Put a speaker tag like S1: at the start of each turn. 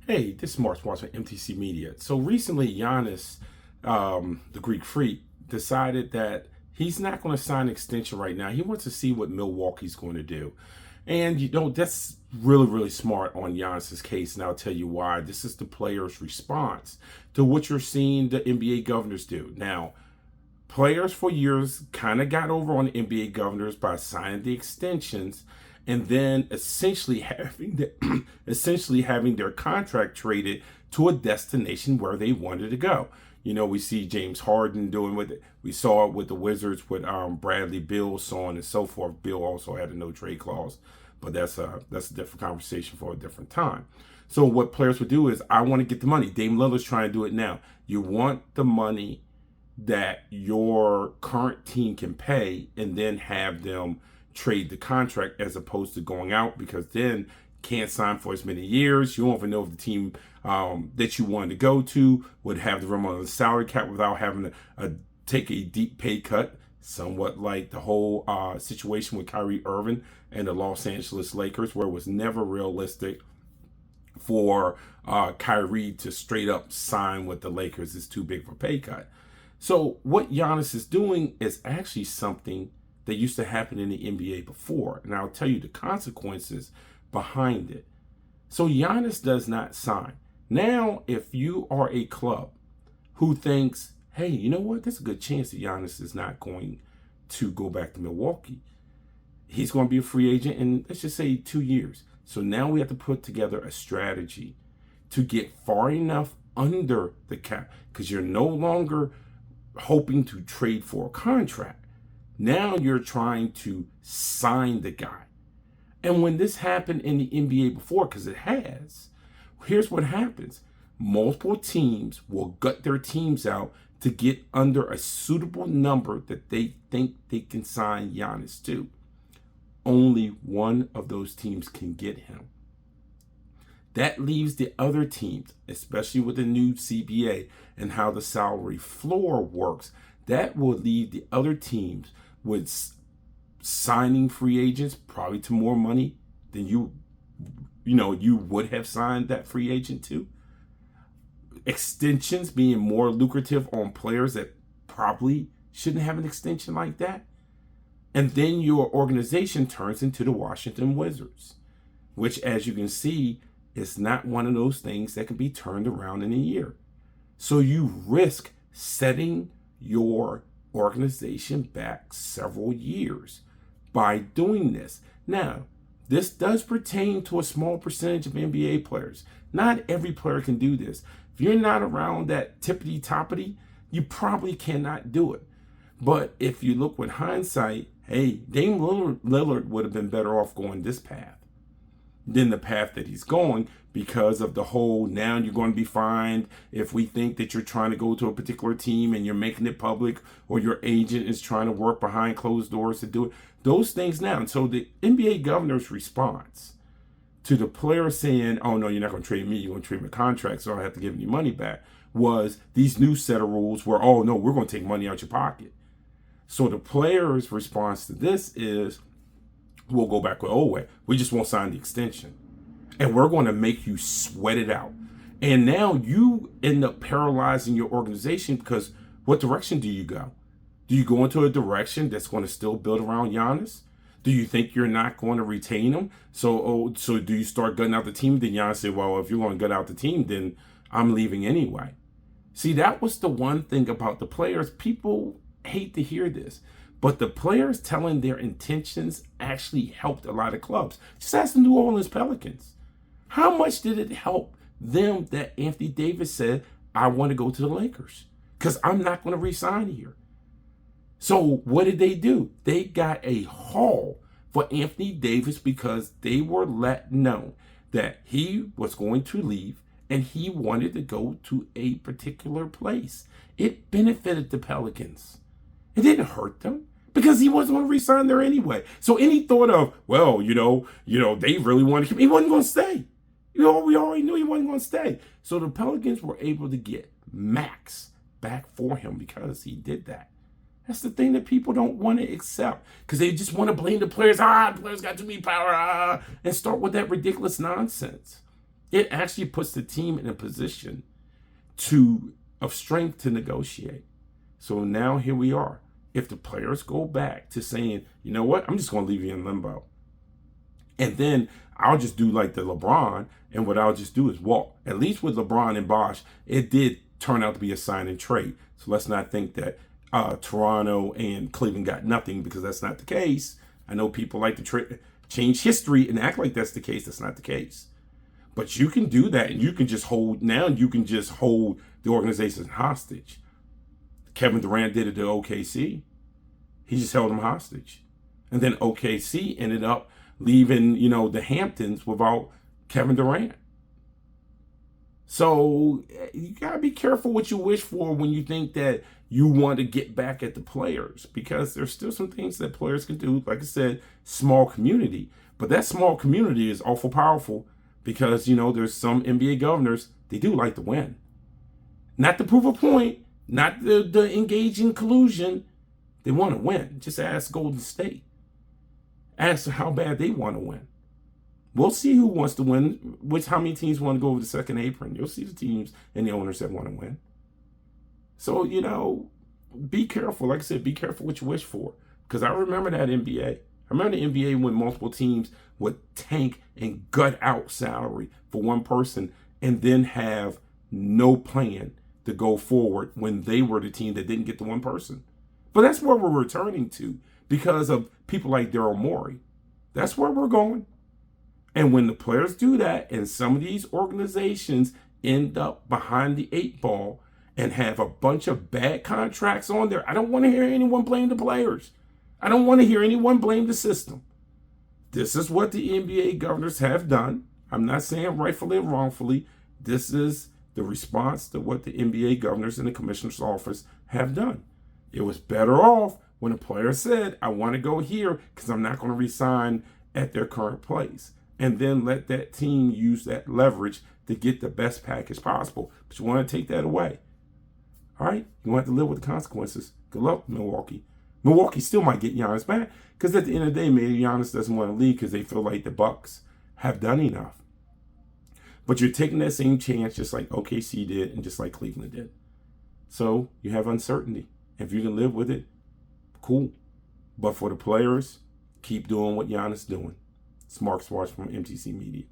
S1: Hey, this is Mark Watson from MTC Media. So recently, Giannis, the Greek freak, decided that he's not going to sign an extension right now. He wants to see what Milwaukee's going to do. And that's really, really smart on Giannis's case. And I'll tell you why. This is the player's response to what you're seeing the NBA governors do. Now, players for years kind of got over on the NBA governors by signing the extensions and then essentially having their contract traded to a destination where they wanted to go. We see James Harden doing with it. We saw it with the Wizards with Bradley Beal, so on and so forth. Beal also had a no trade clause, but that's a different conversation for a different time. So what players would do is, I want to get the money. Dame Lillard's trying to do it now. You want the money that your current team can pay and then have them trade the contract, as opposed to going out, because then can't sign for as many years. You won't even know if the team that you wanted to go to would have the room on the salary cap without having to take a deep pay cut, somewhat like the whole situation with Kyrie Irving and the Los Angeles Lakers, where it was never realistic for Kyrie to straight up sign with the Lakers. It's too big for a pay cut. So what Giannis is doing is actually something that used to happen in the NBA before. And I'll tell you the consequences behind it. So Giannis does not sign. Now, if you are a club who thinks, hey, you know what? There's a good chance that Giannis is not going to go back to Milwaukee. He's going to be a free agent in, let's just say, 2 years. So now we have to put together a strategy to get far enough under the cap, because you're no longer hoping to trade for a contract. Now you're trying to sign the guy. And when this happened in the NBA before, because it has, here's what happens. Multiple teams will gut their teams out to get under a suitable number that they think they can sign Giannis to. Only one of those teams can get him. That leaves the other teams, especially with the new CBA and how the salary floor works, that will leave the other teams with signing free agents probably to more money than you would have signed that free agent to. Extensions being more lucrative on players that probably shouldn't have an extension like that. And then your organization turns into the Washington Wizards, which, as you can see, is not one of those things that can be turned around in a year. So you risk setting your organization back several years by doing this. Now, this does pertain to a small percentage of NBA players. Not every player can do this. If you're not around that tippity-toppity, you probably cannot do it. But if you look with hindsight, hey, Dame Lillard would have been better off going this path than the path that he's going, because of the whole, now you're going to be fined if we think that you're trying to go to a particular team and you're making it public, or your agent is trying to work behind closed doors to do it. Those things now. And so the NBA governor's response to the player saying, oh no, you're not going to trade me, you're going to trade my contract, so I have to give you money back, was these new set of rules where, oh no, we're going to take money out your pocket. So the player's response to this is, we'll go back with old way. We just won't sign the extension. And we're going to make you sweat it out. And now you end up paralyzing your organization, because what direction do you go? Do you go into a direction that's going to still build around Giannis? Do you think you're not going to retain him? So do you start gutting out the team? Then Giannis say, well, if you're going to gut out the team, then I'm leaving anyway. See, that was the one thing about the players. People hate to hear this, but the players telling their intentions actually helped a lot of clubs. Just ask the New Orleans Pelicans. How much did it help them that Anthony Davis said, I want to go to the Lakers because I'm not going to re-sign here? So what did they do? They got a haul for Anthony Davis because they were let know that he was going to leave and he wanted to go to a particular place. It benefited the Pelicans. It didn't hurt them, because he wasn't going to resign there anyway. So any thought of, well, they really wanted him, he wasn't going to stay. We already knew he wasn't going to stay. So the Pelicans were able to get max back for him because he did that. That's the thing that people don't want to accept, because they just want to blame the players. The players got too much power, and start with that ridiculous nonsense. It actually puts the team in a position of strength to negotiate. So now here we are. If the players go back to saying, you know what, I'm just going to leave you in limbo. And then I'll just do like the LeBron, and what I'll just do is walk. At least with LeBron and Bosh, it did turn out to be a sign and trade. So let's not think that Toronto and Cleveland got nothing, because that's not the case. I know people like to change history and act like that's the case. That's not the case. But you can do that, and you can just hold the organization hostage. Kevin Durant did it to OKC. He just held them hostage. And then OKC ended up leaving, the Hamptons without Kevin Durant. So you got to be careful what you wish for when you think that you want to get back at the players, because there's still some things that players can do. Like I said, small community. But that small community is awful powerful, because, there's some NBA governors, they do like to win. Not to prove a point, not the engage in collusion. They want to win. Just ask Golden State. Ask how bad they want to win. We'll see who wants to win, how many teams want to go over the second apron. You'll see the teams and the owners that want to win. So, be careful. Like I said, be careful what you wish for. Because I remember that NBA. I remember the NBA when multiple teams would tank and gut out salary for one person and then have no plan to go forward when they were the team that didn't get the one person. But that's where we're returning to because of people like Daryl Morey. That's where we're going. And when the players do that, and some of these organizations end up behind the 8 ball and have a bunch of bad contracts on there, I don't want to hear anyone blame the players. I don't want to hear anyone blame the system. This is what the NBA governors have done. I'm not saying rightfully or wrongfully. This is the response to what the NBA governors and the commissioner's office have done. It was better off when a player said, I want to go here because I'm not going to resign at their current place. And then let that team use that leverage to get the best package possible. But you want to take that away. All right? You want to have to live with the consequences. Good luck, Milwaukee. Milwaukee still might get Giannis back, because at the end of the day, maybe Giannis doesn't want to leave because they feel like the Bucks have done enough. But you're taking that same chance just like OKC did and just like Cleveland did. So you have uncertainty. If you can live with it, cool. But for the players, keep doing what Giannis is doing. It's Mark Swartz from MTC Media.